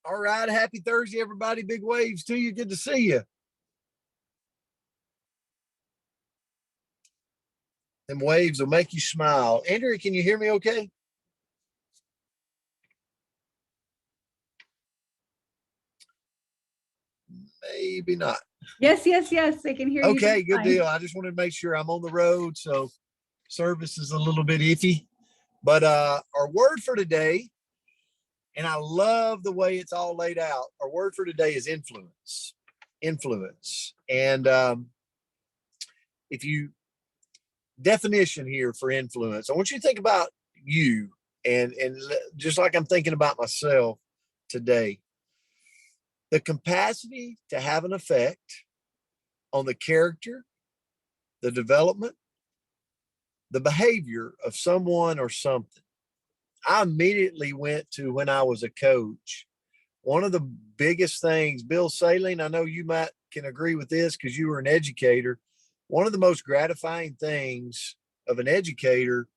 All right. Happy Thursday, everybody. Big waves to you. Good to see you. Them waves will make you smile. Andrea, can you hear me okay? Maybe not. Yes, yes, yes. I can hear you. Okay, good deal. I just wanted to make sure I'm on the road, so service is a little bit iffy. But our word for today, and I love the way it's all laid out. Our word for today is influence. Influence. And if you definition here for influence, I want you to think about you and just like I'm thinking about myself today, the capacity to have an effect on the character, the development, the behavior of someone or something. I immediately went to when I was a coach. One of the biggest things, Bill Saling, I know you might can agree with this because you were an educator. One of the most gratifying things of an educator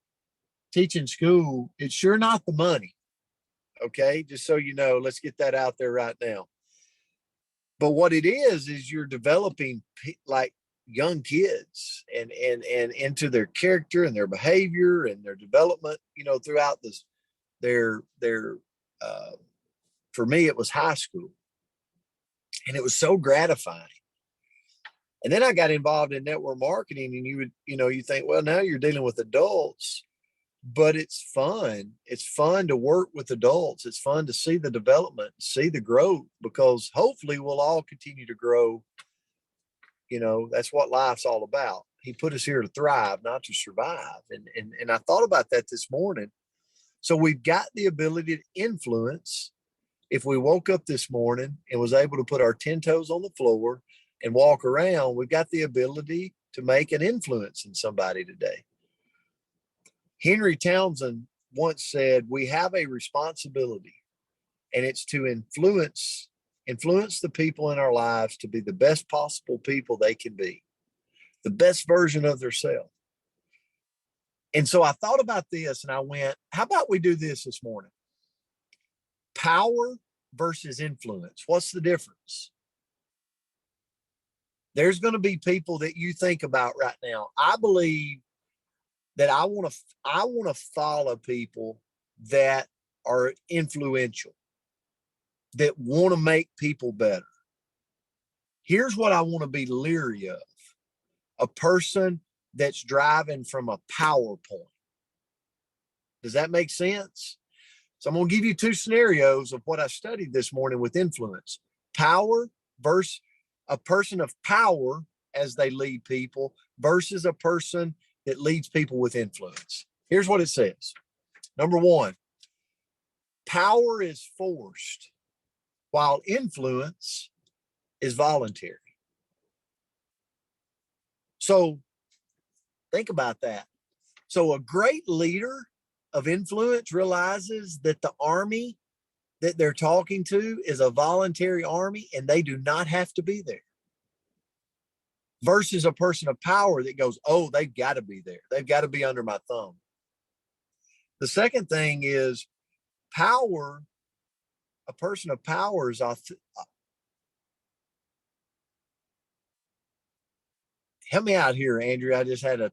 teaching school, it's sure not the money. Okay. Just so you know, let's get that out there right now. But what it is you're developing like young kids and into their character and their behavior and their development, throughout this, their, for me, it was high school, and it was so gratifying. And then I got involved in network marketing, and you think, well, now you're dealing with adults, but it's fun. It's fun to work with adults. It's fun to see the development, see the growth, because hopefully we'll all continue to grow. That's what life's all about. He put us here to thrive, not to survive. And I thought about that this morning. So we've got the ability to influence. If we woke up this morning and was able to put our 10 toes on the floor and walk around, we've got the ability to make an influence in somebody today. Henry Townsend once said, we have a responsibility, and it's to influence the people in our lives to be the best possible people they can be, the best version of themselves. And so I thought about this and I went, how about we do this morning? Power versus influence. What's the difference? There's going to be people that you think about right now. I believe that I want to follow people that are influential, that want to make people better. Here's what I want to be leery of: a person that's driving from a PowerPoint. Does that make sense? So I'm going to give you two scenarios of what I studied this morning with influence. Power versus a person of power as they lead people versus a person that leads people with influence. Here's what it says. Number one, power is forced, while influence is voluntary. So think about that. So a great leader of influence realizes that the army that they're talking to is a voluntary army and they do not have to be there. Versus a person of power that goes, oh, they've got to be there. They've got to be under my thumb. The second thing is power. A person of power is help me out here, Andrew. I just had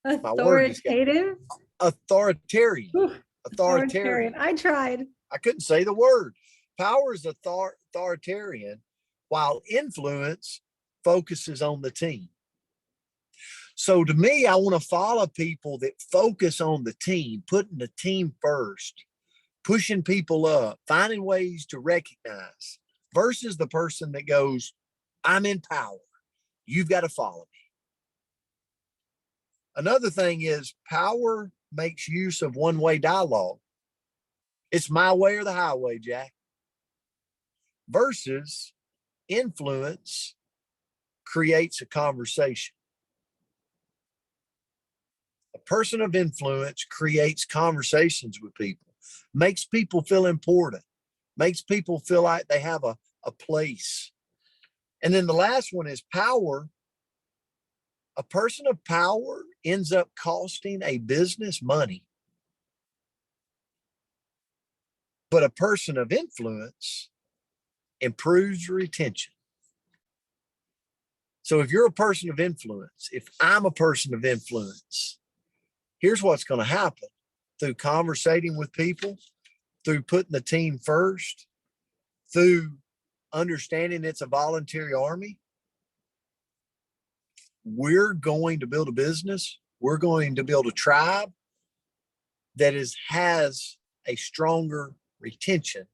authoritative. Authoritarian. Ooh, authoritarian. I tried. I couldn't say the word. Power is authoritarian, while influence focuses on the team. So to me, I want to follow people that focus on the team, putting the team first, pushing people up, finding ways to recognize, versus the person that goes, I'm in power. You've got to follow me. Another thing is power makes use of one-way dialogue. It's my way or the highway, Jack. Versus influence creates a conversation. A person of influence creates conversations with people, makes people feel important, makes people feel like they have a place. And then the last one is power. A person of power ends up costing a business money. But a person of influence improves retention. So if you're a person of influence, if I'm a person of influence, here's what's going to happen. Through conversating with people, through putting the team first, through understanding it's a voluntary army, we're going to build a business. We're going to build a tribe that has a stronger retention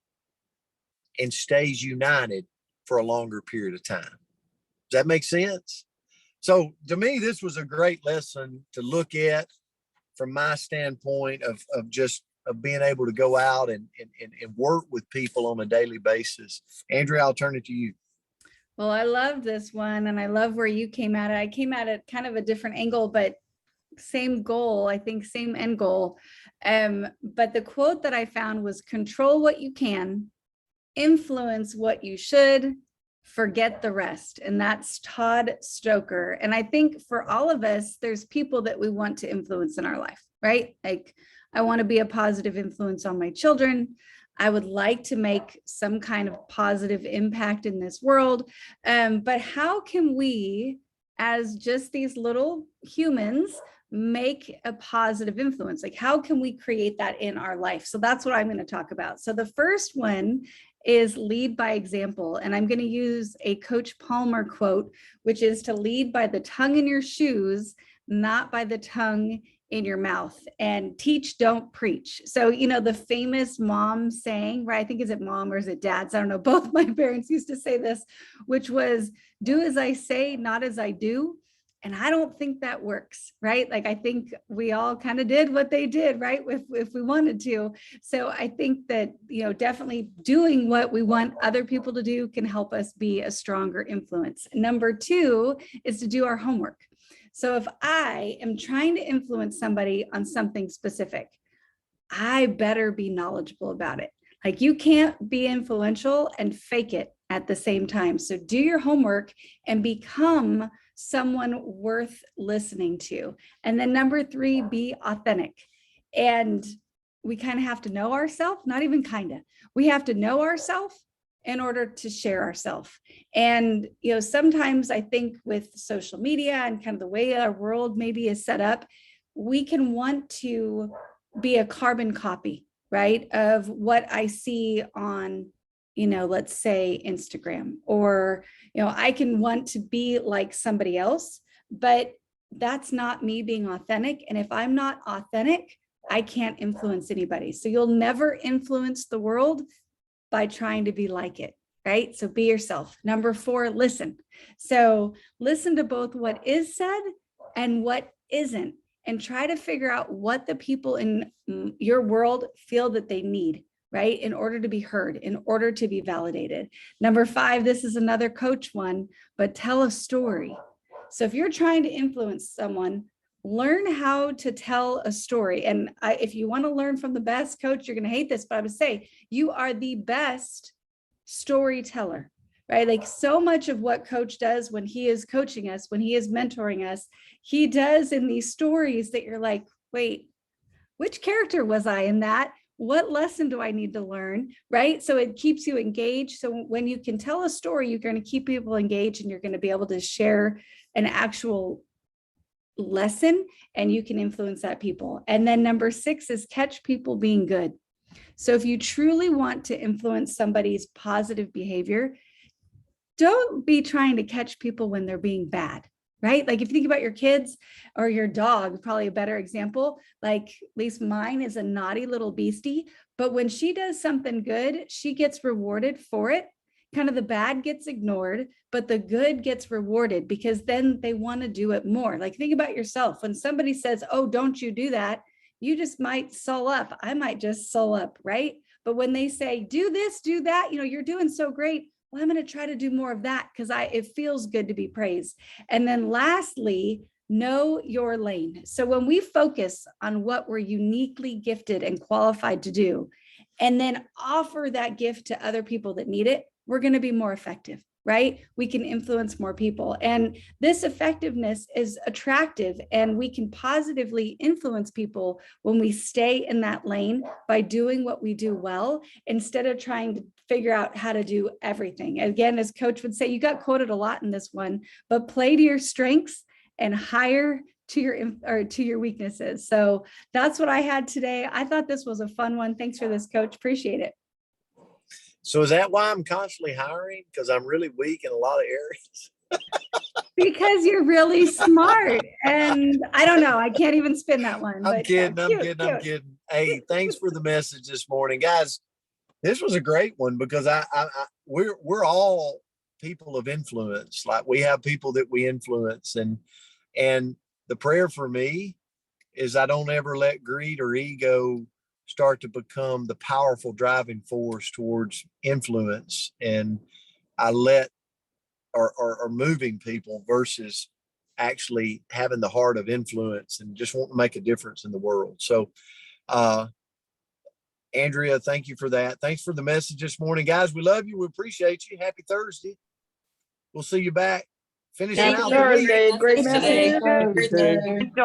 and stays united for a longer period of time. Does that make sense? So to me, this was a great lesson to look at from my standpoint of being able to go out and work with people on a daily basis. Andrea, I'll turn it to you. Well, I love this one, and I love where you came at it. I came at it kind of a different angle, but same goal, I think, same end goal. But the quote that I found was, control what you can, influence what you should, forget the rest. And that's Todd Stoker. And I think for all of us, there's people that we want to influence in our life, right? Like, I want to be a positive influence on my children. I would like to make some kind of positive impact in this world. But how can we, as just these little humans, make a positive influence? Like, how can we create that in our life? So that's what I'm going to talk about. So the first one is lead by example. And I'm going to use a Coach Palmer quote, which is to lead by the tongue in your shoes, not by the tongue in your mouth, and teach, don't preach. So, you know, the famous mom saying, right? I think, is it mom or is it dads? I don't know. Both my parents used to say this, which was, do as I say, not as I do. And I don't think that works, right? Like, I think we all kind of did what they did, right? If we wanted to. So I think that, you know, definitely doing what we want other people to do can help us be a stronger influence. Number two is to do our homework. So if I am trying to influence somebody on something specific, I better be knowledgeable about it. Like, you can't be influential and fake it at the same time. So do your homework and become someone worth listening to. And then number three, be authentic. And we kind of have to know ourselves, not even kind of, we have to know ourselves in order to share ourselves. And, you know, sometimes I think with social media and kind of the way our world maybe is set up, we can want to be a carbon copy, right, of what I see on, you know, let's say Instagram, or, you know, I can want to be like somebody else, but that's not me being authentic. And if I'm not authentic, I can't influence anybody. So you'll never influence the world by trying to be like it, right? So be yourself. Number four, listen. So listen to both what is said and what isn't, and try to figure out what the people in your world feel that they need, right? In order to be heard, in order to be validated. Number five, this is another coach one, but tell a story. So if you're trying to influence someone, learn how to tell a story. And if you want to learn from the best coach, you're going to hate this, but I would say you are the best storyteller, right? Like, so much of what coach does when he is coaching us, when he is mentoring us, he does in these stories that you're like, wait, which character was I in that? What lesson do I need to learn, right? So it keeps you engaged. So when you can tell a story, you're going to keep people engaged, and you're going to be able to share an actual lesson, and you can influence that people. And then number six is catch people being good. So if you truly want to influence somebody's positive behavior, don't be trying to catch people when they're being bad, right? Like, if you think about your kids or your dog, probably a better example, like, at least mine is a naughty little beastie, but when she does something good, she gets rewarded for it. Kind of the bad gets ignored, but the good gets rewarded, because then they want to do it more. Like, think about yourself. When somebody says, oh, don't you do that, you just might soul up. I might just soul up, right? But when they say, do this, do that, you know, you're doing so great. Well, I'm going to try to do more of that, because it feels good to be praised. And then lastly, know your lane. So when we focus on what we're uniquely gifted and qualified to do, and then offer that gift to other people that need it, we're going to be more effective, right? We can influence more people. And this effectiveness is attractive, and we can positively influence people when we stay in that lane by doing what we do well, instead of trying to figure out how to do everything. Again, as Coach would say, you got quoted a lot in this one, but play to your strengths and hire to your weaknesses. So that's what I had today. I thought this was a fun one. Thanks for this, Coach. Appreciate it. So is that why I'm constantly hiring? Because I'm really weak in a lot of areas. Because you're really smart. And I don't know, I can't even spin that one. I'm but kidding. I'm cute, kidding. I'm cute. kidding. Hey, thanks for the message this morning, guys. This was a great one because we're all people of influence. Like, we have people that we influence, and the prayer for me is I don't ever let greed or ego start to become the powerful driving force towards influence, and I let or moving people versus actually having the heart of influence and just want to make a difference in the world. So Andrea, thank you for that. Thanks for the message this morning, guys. We love you. We appreciate you. Happy Thursday. We'll see you back finishing Happy out the week. Thursday. Great Happy message. Thursday. Enjoy.